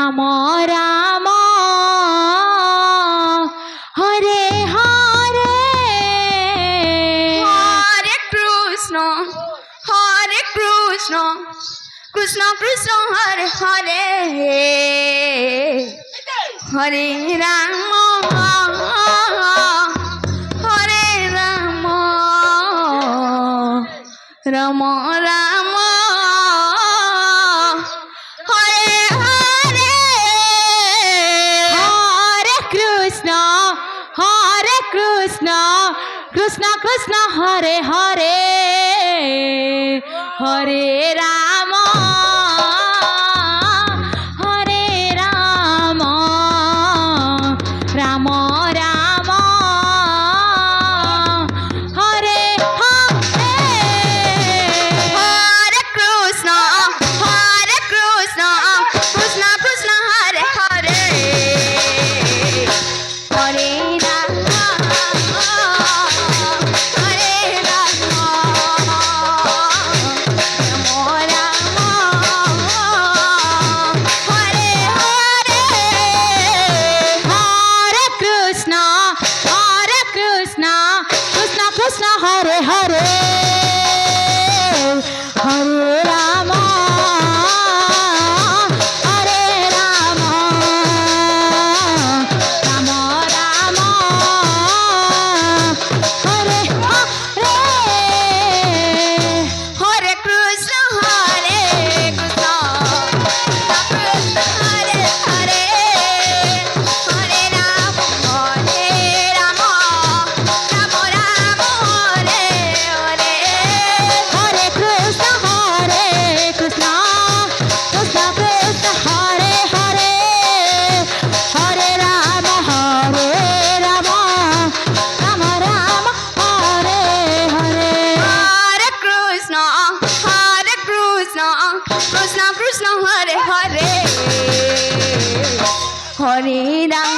Ram Ram Hare Hare Hare Krishna Krishna Krishna Hare Hare Hare Ram Hare Ram Ram Ram Hare Hare Hare Krishna Krishna Krishna Hare Hare Hare Ram Ram Ram Hare Hare Hare Krishna Krishna Krishna Hare Hare Hare Ram Hare Ram Ram Ram Hare Hare Hare Krishna Krishna Krishna Hare Hare Hare Ram Ram Ram Hare Hare Hare Krishna Hare Krishna Krishna Hare Hare Hare Ram Ram Ram Hare Hare Hare Krishna Krishna Krishna Hare Hare Hare Ram Ram Ram Hare Hare Hare Krishna Krishna Krishna Hare Hare Hare Ram